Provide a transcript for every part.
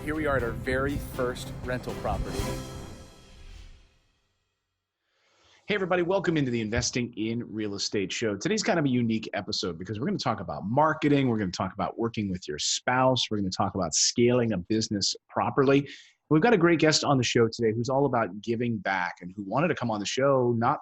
Here we are at our very first rental property. Hey everybody, welcome into the Investing in Real Estate show. Today's kind of a unique episode because we're going to talk about marketing. We're going to talk about working with your spouse. We're going to talk about scaling a business properly. We've got a great guest on the show today who's all about giving back and who wanted to come on the show, not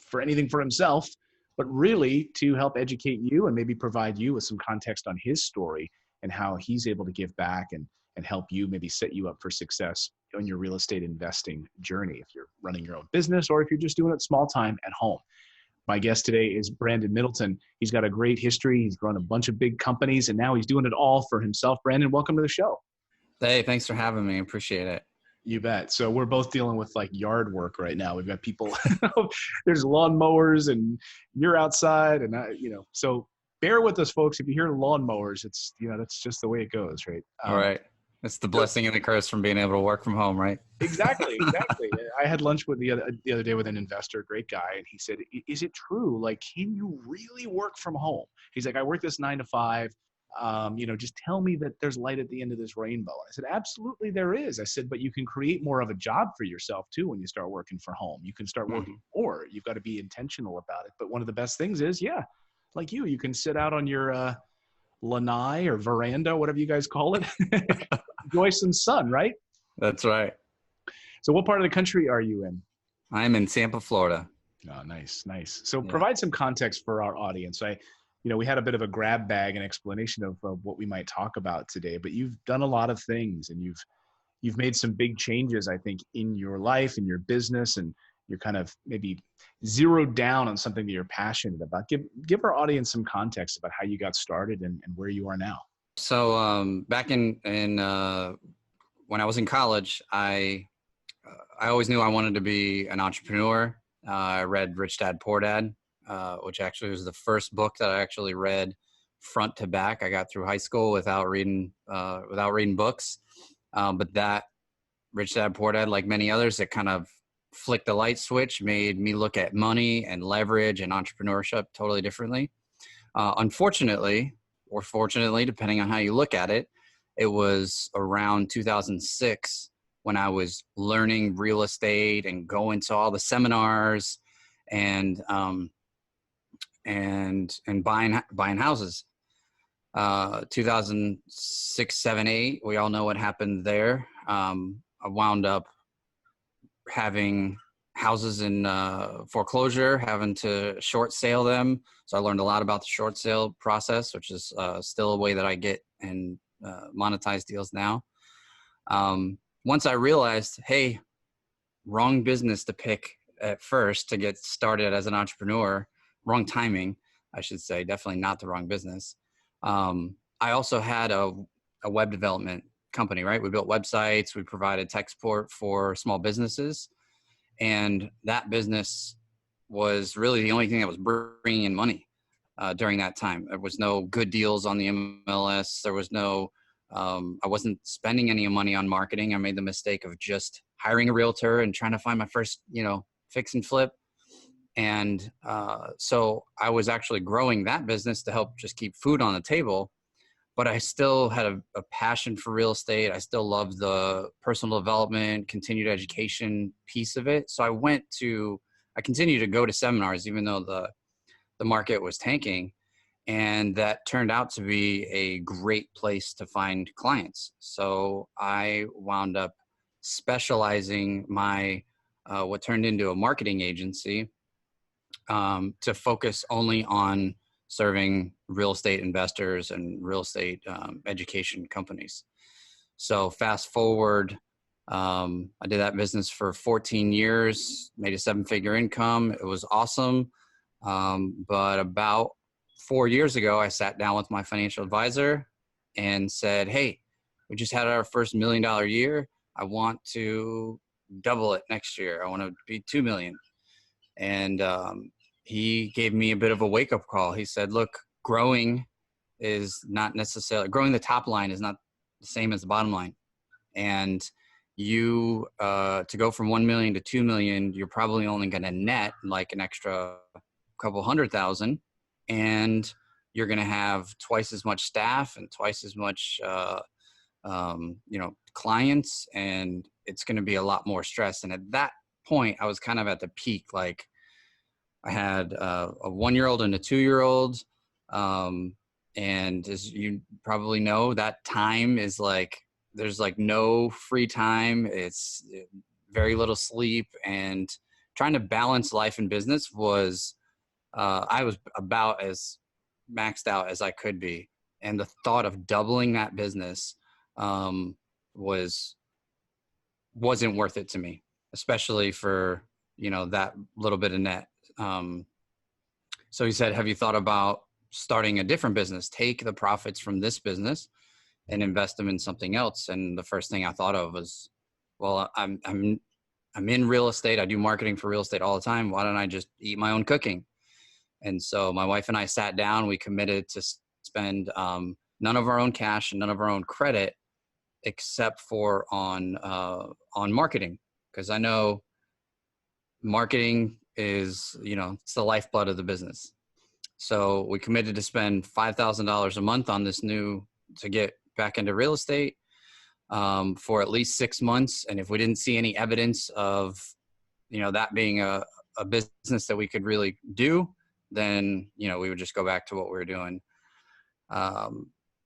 for anything for himself, but really to help educate you and maybe provide you with some context on his story and how he's able to give back and help you maybe set you up for success on your real estate investing journey if you're running your own business or if you're just doing it small time at home. My guest today is Brandon Middleton. He's got a great history. He's run a bunch of big companies and now he's doing it all for himself. Brandon, welcome to the show. Hey, thanks for having me. Appreciate it. You bet. So we're both dealing with like yard work right now. We've got people, there's lawn mowers and you're outside and so bear with us folks. If you hear lawn mowers, it's, that's just the way it goes, right? All right. It's the blessing and the curse from being able to work from home, right? Exactly. I had lunch with the other day with an investor, great guy, and he said, "Is it true? Like, can you really work from home?" He's like, "I work this 9 to 5. Just tell me that there's light at the end of this rainbow." And I said, "Absolutely, there is." I said, "But you can create more of a job for yourself too when you start working from home. You can start working more. You've got to be intentional about it. But one of the best things is, like you can sit out on your lanai or veranda, whatever you guys call it." Enjoy some sun, right? That's right. So what part of the country are you in? I'm in Tampa, Florida. Oh, nice. So provide some context for our audience. We had a bit of a grab bag and explanation of what we might talk about today, but you've done a lot of things and you've made some big changes, I think, in your life, in your business, and you're kind of maybe zeroed down on something that you're passionate about. Give our audience some context about how you got started and where you are now. So back in when I was in college, I always knew I wanted to be an entrepreneur. I read Rich Dad Poor Dad, which actually was the first book that I actually read front to back. I got through high school without reading books, but that Rich Dad Poor Dad, like many others, it kind of flicked the light switch, made me look at money and leverage and entrepreneurship totally differently. Unfortunately, or fortunately, depending on how you look at it, it was around 2006 when I was learning real estate and going to all the seminars and buying houses. 2006, 7, 8, we all know what happened there. I wound up having houses in foreclosure, having to short sale them. So I learned a lot about the short sale process, which is still a way that I get and monetize deals now. Once I realized, hey, wrong business to pick at first to get started as an entrepreneur, wrong timing, I should say, definitely not the wrong business. I also had a web development company, right? We built websites, we provided tech support for small businesses. And that business was really the only thing that was bringing in money during that time. There was no good deals on the MLS. There was no, I wasn't spending any money on marketing. I made the mistake of just hiring a realtor and trying to find my first, fix and flip. And so I was actually growing that business to help just keep food on the table. But I still had a passion for real estate. I still loved the personal development, continued education piece of it. So I continued to go to seminars, even though the market was tanking. And that turned out to be a great place to find clients. So I wound up specializing my, what turned into a marketing agency to focus only on serving real estate investors and real estate education companies. So fast forward, I did that business for 14 years, made a 7-figure income. It was awesome. But about 4 years ago, I sat down with my financial advisor and said, hey, we just had our first $1 million year. I want to double it next year. I want to be 2 million. And he gave me a bit of a wake-up call. He said, look, growing the top line is not the same as the bottom line. And you, to go from 1 million to 2 million, you're probably only going to net like an extra couple $100,000, and you're going to have twice as much staff and twice as much clients, and it's going to be a lot more stress. And at that point, I was kind of at the peak. Like I had a 1-year-old and a 2-year-old. And as you probably know, that time is like, there's like no free time. It's very little sleep, and trying to balance life and business was, I was about as maxed out as I could be. And the thought of doubling that business wasn't worth it to me, especially for, that little bit of net. So he said, have you thought about starting a different business? Take the profits from this business and invest them in something else. And the first thing I thought of was, well, I'm in real estate. I do marketing for real estate all the time. Why don't I just eat my own cooking? And so my wife and I sat down, we committed to spend none of our own cash and none of our own credit, except for on marketing. Because I know marketing is, it's the lifeblood of the business. So we committed to spend $5,000 a month on this to get back into real estate for at least 6 months. And if we didn't see any evidence of, that being a business that we could really do, then, we would just go back to what we were doing.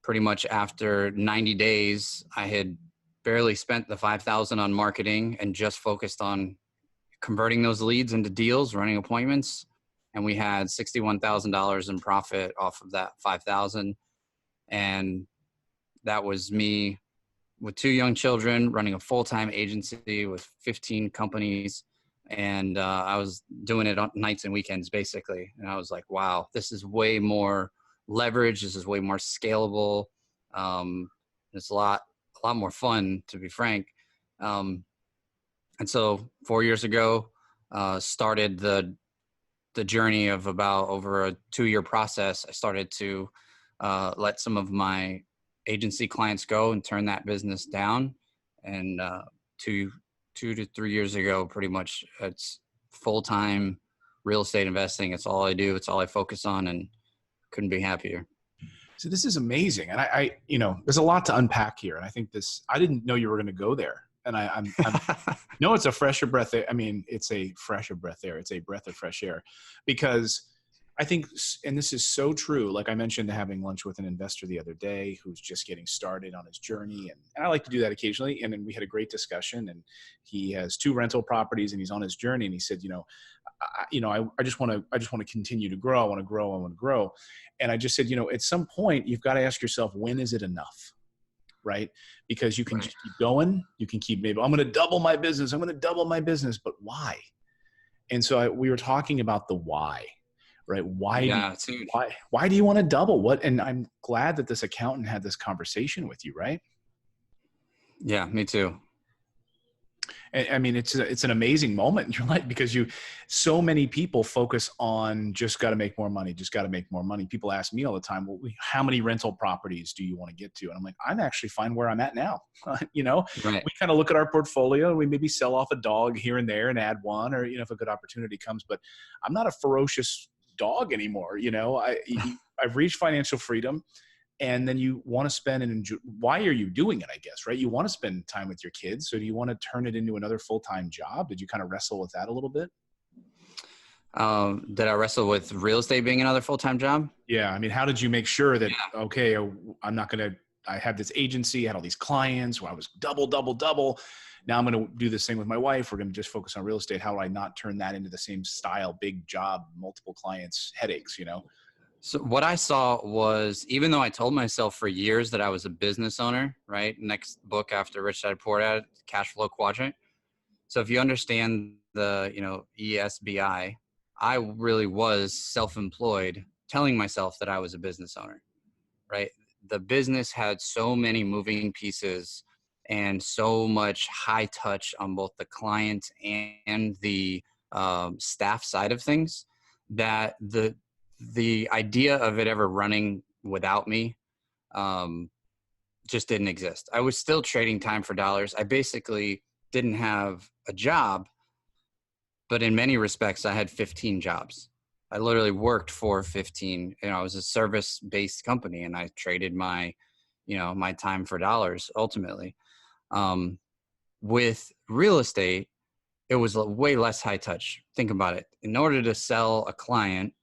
Pretty much after 90 days, I had barely spent the $5,000 on marketing and just focused on converting those leads into deals, running appointments. And we had $61,000 in profit off of that $5,000. And that was me with 2 young children, running a full-time agency with 15 companies. And I was doing it on nights and weekends, basically. And I was like, wow, this is way more leverage. This is way more scalable. It's a lot more fun, to be frank. And so 4 years ago, started the journey of about over a 2-year process. I started to let some of my agency clients go and turn that business down. And 2 to 3 years ago, pretty much it's full-time real estate investing. It's all I do. It's all I focus on, and couldn't be happier. So this is amazing. And I there's a lot to unpack here. And I think I didn't know you were going to go there. And I'm no, it's a fresher breath. I mean, it's a fresher breath air. It's a breath of fresh air, because I think, and this is so true. Like I mentioned, having lunch with an investor the other day who's just getting started on his journey. And I like to do that occasionally. And then we had a great discussion, and he has 2 rental properties and he's on his journey. And he said, I just want to continue to grow. I want to grow. And I just said, at some point you've got to ask yourself, when is it enough? Right? Because you can just keep going. You can keep, maybe I'm going to double my business. But why? And so we were talking about the why. Right? Why do you want to double? And I'm glad that this accountant had this conversation with you, right? Yeah, me too. I mean, it's an amazing moment in your life, because so many people focus on just got to make more money. People ask me all the time, well, how many rental properties do you want to get to? And I'm like, I'm actually fine where I'm at now. Right. We kind of look at our portfolio and we maybe sell off a dog here and there and add one, or, if a good opportunity comes, but I'm not a ferocious dog anymore. I've reached financial freedom. And then you want to spend and enjoy. Why are you doing it, I guess, right? You want to spend time with your kids. So do you want to turn it into another full-time job? Did you kind of wrestle with that a little bit? Did I wrestle with real estate being another full-time job? Yeah. I mean, how did you make sure that, okay, I have this agency, I had all these clients where I was double. Now I'm going to do this thing with my wife. We're going to just focus on real estate. How do I not turn that into the same style, big job, multiple clients, headaches, So what I saw was, even though I told myself for years that I was a business owner, right? Next book after Rich Dad Poor Dad, Cash Flow Quadrant. So if you understand the, ESBI, I really was self-employed, telling myself that I was a business owner, right? The business had so many moving pieces and so much high touch on both the client and the staff side of things, that the idea of it ever running without me just didn't exist. I was still trading time for dollars. I basically didn't have a job, but in many respects, I had 15 jobs. I literally worked for 15. I was a service-based company, and I traded my, my time for dollars ultimately. With real estate, it was way less high touch. Think about it. In order to sell a client,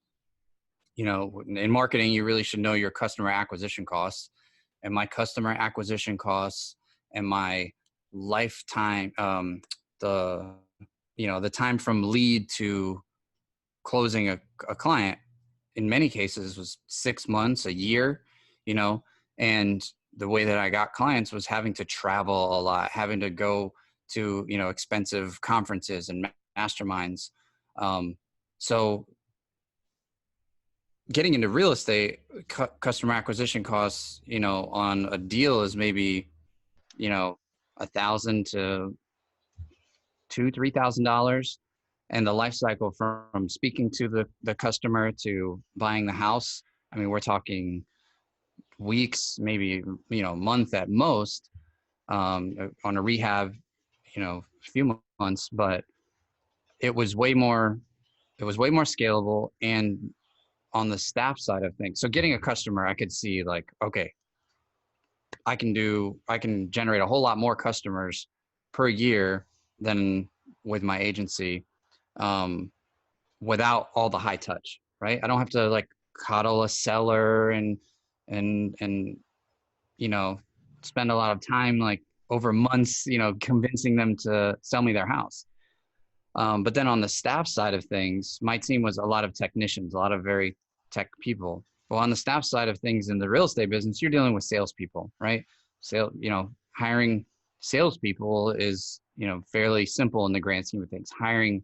in marketing, you really should know your customer acquisition costs. And my customer acquisition costs and my lifetime, the time from lead to closing a client in many cases was 6 months, a year, and the way that I got clients was having to travel a lot, having to go to, expensive conferences and masterminds. So getting into real estate, customer acquisition costs, on a deal is maybe, $1,000 to $2,000-$3,000. And the life cycle from speaking to the customer to buying the house, I mean, we're talking weeks, maybe, month at most, on a rehab, a few months, but it was way more scalable. And on the staff side of things, so getting a customer, I could see like, okay, I can generate a whole lot more customers per year than with my agency, without all the high touch, right? I don't have to like coddle a seller and spend a lot of time like over months, convincing them to sell me their house. But then on the staff side of things, my team was a lot of technicians, a lot of very tech people. Well, on the staff side of things in the real estate business, you're dealing with salespeople, right? Hiring salespeople is, fairly simple in the grand scheme of things. Hiring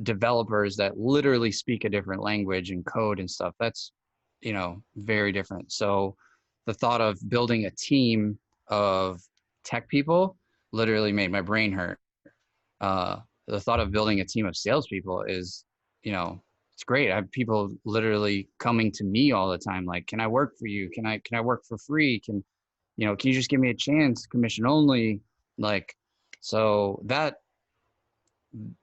developers that literally speak a different language and code and stuff, that's, very different. So the thought of building a team of tech people literally made my brain hurt. The thought of building a team of salespeople is, it's great. I have people literally coming to me all the time. Like, can I work for you? Can I work for free? Can you just give me a chance, commission only? Like, so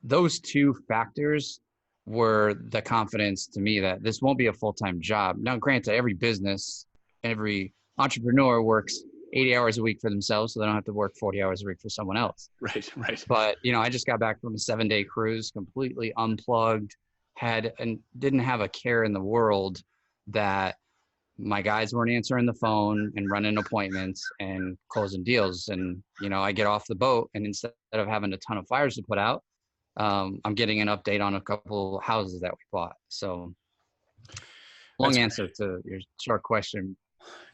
those two factors were the confidence to me that this won't be a full-time job. Now, granted, every business, every entrepreneur works 80 hours a week for themselves, so they don't have to work 40 hours a week for someone else. Right. But, I just got back from a 7-day cruise, completely unplugged, and didn't have a care in the world that my guys weren't answering the phone and running appointments and closing deals. And, I get off the boat, and instead of having a ton of fires to put out, I'm getting an update on a couple houses that we bought. So long answer to your short question.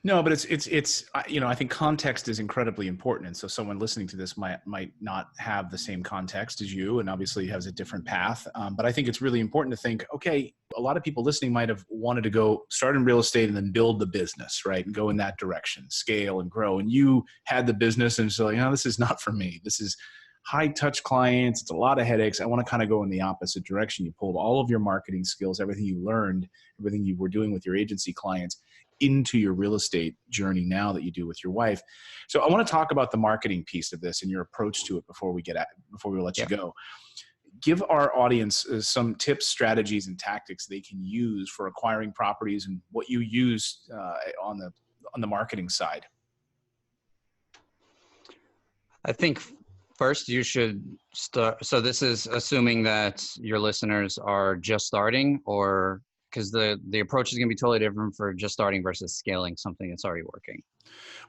No, but it's I think context is incredibly important. And so someone listening to this might not have the same context as you, and obviously has a different path. But I think it's really important to think, okay, a lot of people listening might have wanted to go start in real estate and then build the business, right? And go in that direction, scale and grow. And you had the business and so, this is not for me. This is high touch clients. It's a lot of headaches. I want to kind of go in the opposite direction. You pulled all of your marketing skills, everything you learned, everything you were doing with your agency clients into your real estate journey now that you do with your wife. So I want to talk about the marketing piece of this and your approach to it before we let you go. Give our audience some tips, strategies, and tactics they can use for acquiring properties and what you use on the marketing side. I think first you should start. So this is assuming that your listeners are just starting, or because the approach is going to be totally different for just starting versus scaling something that's already working.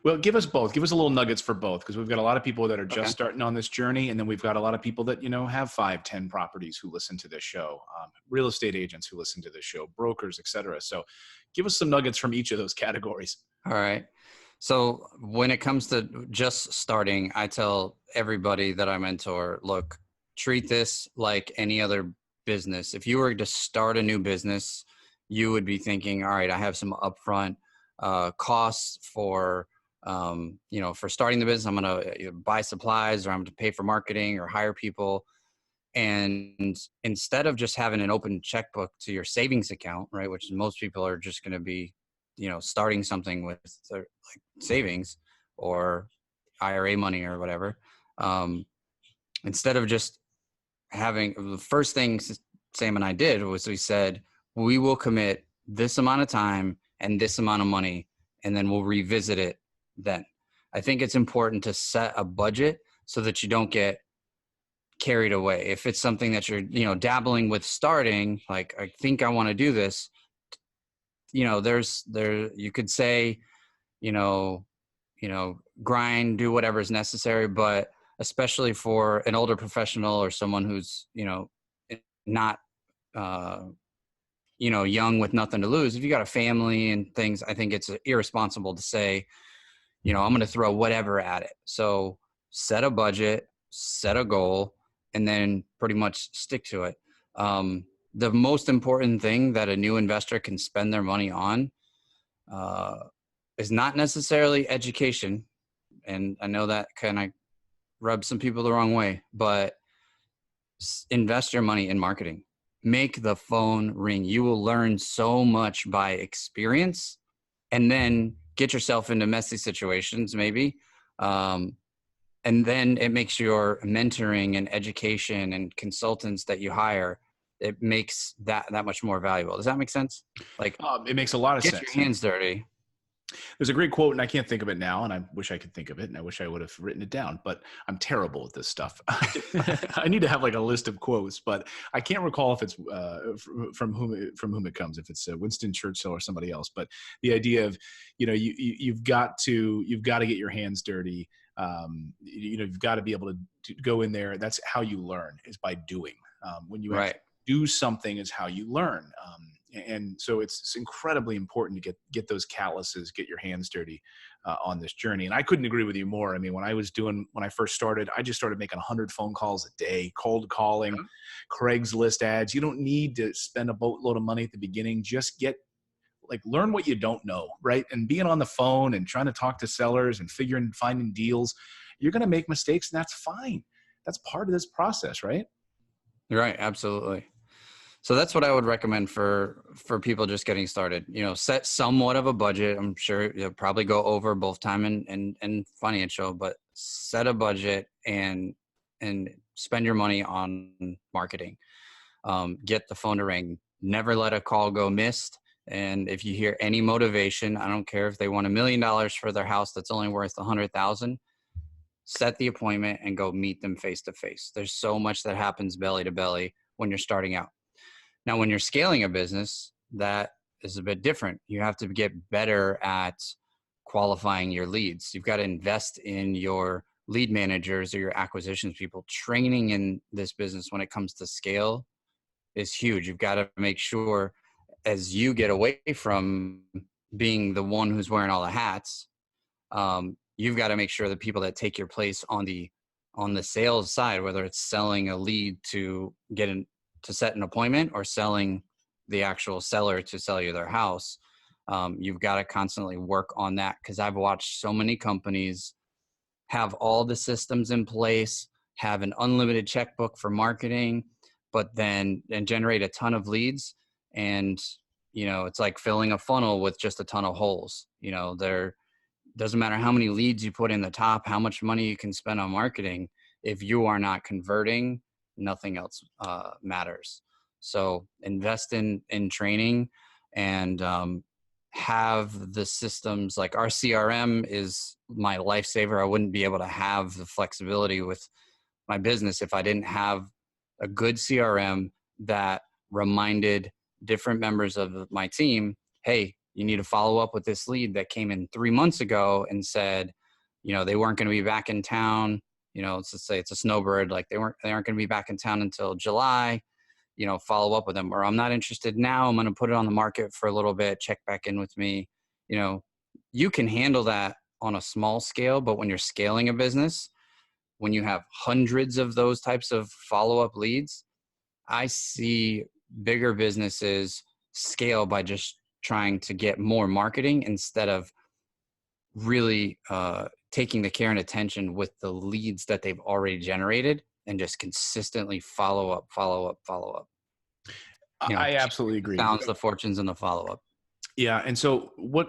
Well, give us both. Give us a little nuggets for both, because we've got a lot of people that are just starting on this journey. And then we've got a lot of people that, have 5-10 properties who listen to this show, real estate agents who listen to this show, brokers, et cetera. So give us some nuggets from each of those categories. All right. So when it comes to just starting, I tell everybody that I mentor, look, treat this like any other business. If you were to start a new business, you would be thinking, all right, I have some upfront costs for, for starting the business. I'm going to buy supplies, or I'm going to pay for marketing or hire people. And instead of just having an open checkbook to your savings account, right, which most people are just going to be, starting something with their, like, savings or IRA money or whatever. Instead of just having, the first thing Sam and I did was we said, we will commit this amount of time and this amount of money, and then we'll revisit it then. I think it's important to set a budget so that you don't get carried away. If it's something that you're, dabbling with starting, like, I think I want to do this, you could say, you know, grind, do whatever is necessary, but especially for an older professional or someone who's, not, young with nothing to lose. If you got a family and things, I think it's irresponsible to say, I'm going to throw whatever at it. So set a budget, set a goal, and then pretty much stick to it. The most important thing that a new investor can spend their money on is not necessarily education. And I know that kind of rubs some people the wrong way, but invest your money in marketing. Make the phone ring. You will learn so much by experience, and then get yourself into messy situations maybe. And then it makes your mentoring and education and consultants that you hire, it makes that much more valuable. Does that make sense? Like, it makes a lot of sense. Get your hands dirty. There's a great quote, and I can't think of it now, and I wish I could think of it, and I wish I would have written it down, but I'm terrible at this stuff. I need to have like a list of quotes, but I can't recall if it's from whom it comes, if it's Winston Churchill or somebody else. But the idea of, you've got to get your hands dirty. You've got to be able to go in there. That's how you learn, is by doing. When you actually do something is how you learn. And so it's incredibly important to get those calluses, get your hands dirty on this journey. And I couldn't agree with you more. I mean, when I first started, I just started making 100 phone calls a day, cold calling, Craigslist ads. You don't need to spend a boatload of money at the beginning. Just learn what you don't know, right? And being on the phone and trying to talk to sellers and finding deals, you're going to make mistakes, and that's fine. That's part of this process, right? Right. Absolutely. So that's what I would recommend for people just getting started. Set somewhat of a budget. I'm sure you'll probably go over both time and financial, but set a budget and spend your money on marketing. Get the phone to ring. Never let a call go missed. And if you hear any motivation, I don't care if they want $1 million for their house that's only worth $100,000, set the appointment and go meet them face to face. There's so much that happens belly to belly when you're starting out. Now, when you're scaling a business, that is a bit different. You have to get better at qualifying your leads. You've got to invest in your lead managers or your acquisitions people. Training in this business when it comes to scale is huge. You've got to make sure, as you get away from being the one who's wearing all the hats, you've got to make sure the people that take your place on the sales side, whether it's selling a lead to set an appointment or selling the actual seller to sell you their house, you've got to constantly work on that. Because I've watched so many companies have all the systems in place, have an unlimited checkbook for marketing, and generate a ton of leads. And, it's like filling a funnel with just a ton of holes. There doesn't matter how many leads you put in the top, how much money you can spend on marketing. If you are not converting, nothing else matters. So invest in training and have the systems. Like our CRM is my lifesaver. I wouldn't be able to have the flexibility with my business if I didn't have a good CRM that reminded different members of my team, hey, you need to follow up with this lead that came in 3 months ago and said, they weren't going to be back in town. Let's just say it's a snowbird, like they aren't going to be back in town until July, follow up with them. Or I'm not interested now. I'm going to put it on the market for a little bit, check back in with me. You can handle that on a small scale, but when you're scaling a business, when you have hundreds of those types of follow-up leads, I see bigger businesses scale by just trying to get more marketing instead of really taking the care and attention with the leads that they've already generated and just consistently follow up. I absolutely agree. Balance the fortunes in the follow-up. Yeah. And so what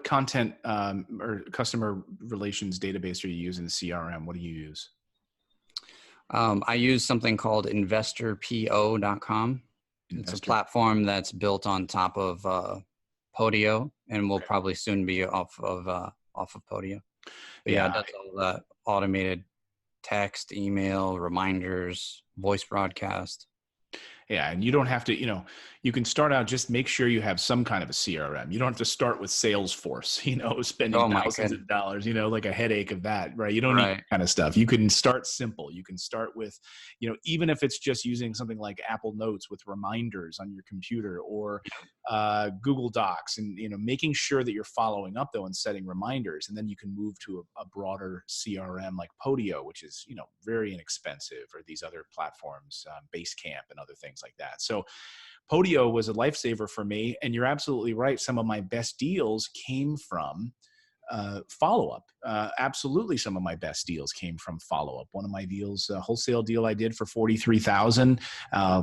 content or customer relations database are you using in CRM? What do you use? I use something called investorpo.com. It's a platform that's built on top of Podio and will probably soon be off of off of Podio. But yeah, it Yeah. does all that automated text, email, reminders, voice broadcast. Yeah. And you don't have to, you can start out, just make sure you have some kind of a CRM. You don't have to start with Salesforce, spending Oh my thousands goodness. of dollars, like a headache of that, right? You don't need Right. that kind of stuff. You can start simple. You can start with, even if it's just using something like Apple Notes with reminders on your computer, or Google Docs, and, making sure that you're following up though and setting reminders. And then you can move to a broader CRM like Podio, which is, very inexpensive, or these other platforms, Basecamp and other things like that. So Podio was a lifesaver for me. And you're absolutely right. Some of my best deals came from follow-up. Absolutely. Some of my best deals came from follow-up. One of my deals, a wholesale deal I did for $43,000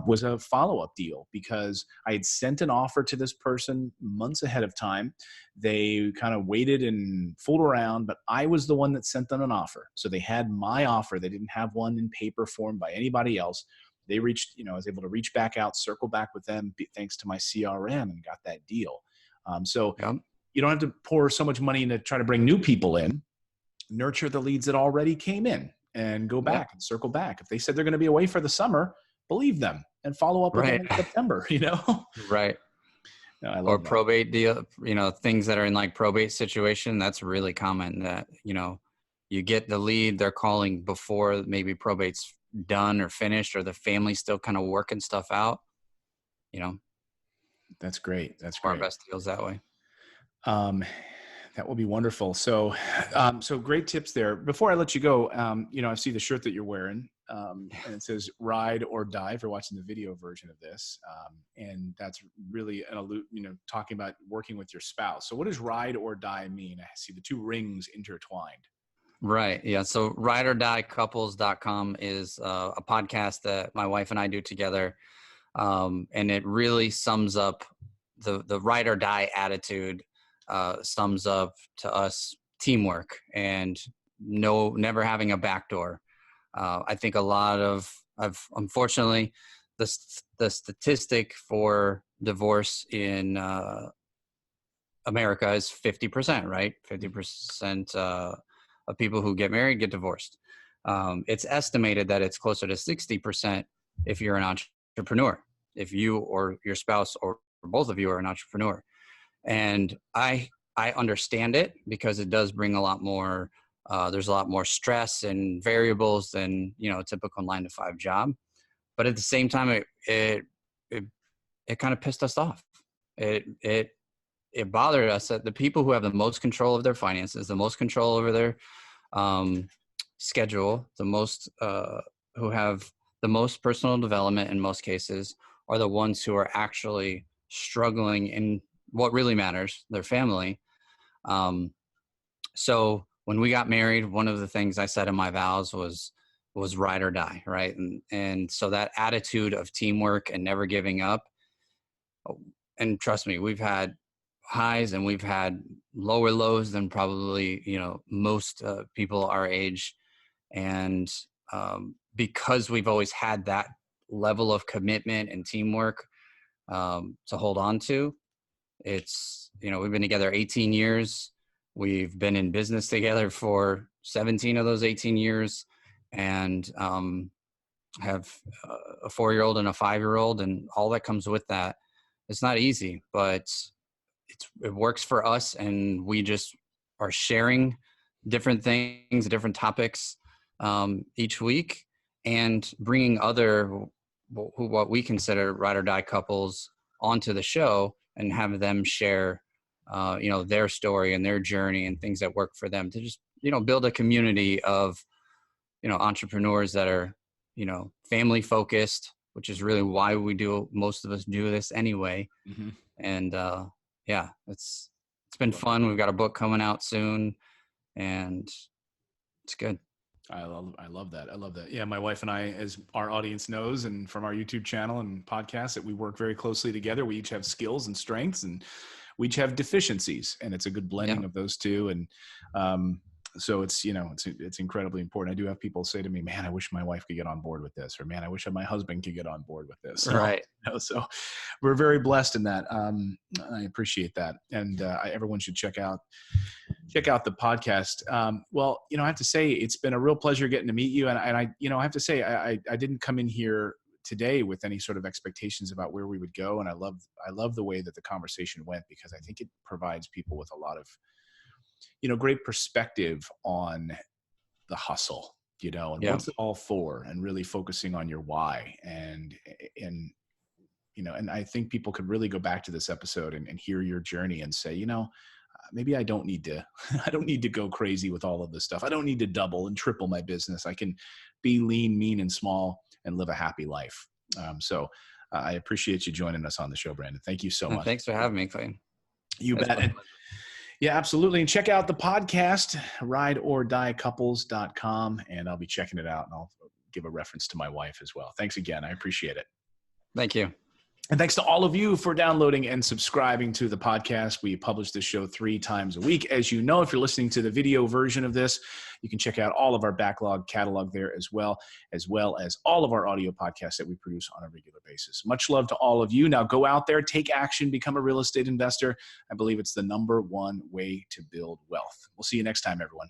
was a follow-up deal, because I had sent an offer to this person months ahead of time. They kind of waited and fooled around, but I was the one that sent them an offer. So they had my offer. They didn't have one in paper form by anybody else. They reached, I was able to reach back out, circle back with them thanks to my CRM, and got that deal. So Yep. you don't have to pour so much money to try to bring new people in. Nurture the leads that already came in, and go back and circle back. If they said they're going to be away for the summer, believe them and follow up with them Right. in September, Right. No, I Or love that. probate deal, things that are in like probate situation. That's really common, that, you get the lead, they're calling before maybe probate's done or finished, or the family's still kind of working stuff out. That's great. That's Our great. best deals that way. That will be wonderful. So, so great tips there. Before I let you go, I see the shirt that you're wearing, and it says "Ride or Die" if you're watching the video version of this, and that's really talking about working with your spouse. So, what does "Ride or Die" mean? I see the two rings intertwined. Right. Yeah. So rideordiecouples.com is a podcast that my wife and I do together. And it really sums up the ride or die attitude, sums up to us teamwork and never having a backdoor. I think a lot of unfortunately, the statistic for divorce in America is 50%, right? 50% of people who get married get divorced. It's estimated that it's closer to 60% if you're an entrepreneur, if you or your spouse or both of you are an entrepreneur. And I understand it, because it does bring a lot more, there's a lot more stress and variables than, a typical 9-to-5 job. But at the same time, it kind of pissed us off. It bothered us that the people who have the most control of their finances, the most control over their schedule, the most who have the most personal development in most cases, are the ones who are actually struggling in what really matters, their family. So when we got married, one of the things I said in my vows was ride or die, right? And so that attitude of teamwork and never giving up, and trust me, we've had highs and we've had lower lows than probably, most people our age. And because we've always had that level of commitment and teamwork to hold on to, it's, we've been together 18 years. We've been in business together for 17 of those 18 years, and have a 4-year-old and a 5-year-old, and all that comes with that. It's not easy, but it works for us, and we just are sharing different things, different topics each week, and bringing other what we consider ride or die couples onto the show, and have them share their story and their journey and things that work for them, to just build a community of entrepreneurs that are family focused, which is really why most of us do this anyway. Mm-hmm. And yeah, it's been fun. We've got a book coming out soon, and it's good. I love that. I love that. Yeah. My wife and I, as our audience knows, and from our YouTube channel and podcast, that we work very closely together. We each have skills and strengths, and we each have deficiencies, and it's a good blending of those two. And so it's incredibly important. I do have people say to me, "Man, I wish my wife could get on board with this," or "Man, I wish my husband could get on board with this." Right. So we're very blessed in that. I appreciate that. And everyone should check out check out the podcast. Well, I have to say it's been a real pleasure getting to meet you. And I have to say I didn't come in here today with any sort of expectations about where we would go. And I love the way that the conversation went, because I think it provides people with a lot of, great perspective on the hustle, and Yeah. what's it all for, and really focusing on your why. And I think people could really go back to this episode and hear your journey and say, maybe I don't need to, I don't need to go crazy with all of this stuff. I don't need to double and triple my business. I can be lean, mean, and small and live a happy life. So I appreciate you joining us on the show, Brandon. Thank you so much. Thanks for having me, Clayton. You bet. And, yeah, absolutely. And check out the podcast, rideordiecouples.com. And I'll be checking it out, and I'll give a reference to my wife as well. Thanks again. I appreciate it. Thank you. And thanks to all of you for downloading and subscribing to the podcast. We publish this show 3 times a week. As you know, if you're listening to the video version of this, you can check out all of our backlog catalog there as well as all of our audio podcasts that we produce on a regular basis. Much love to all of you. Now go out there, take action, become a real estate investor. I believe it's the #1 way to build wealth. We'll see you next time, everyone.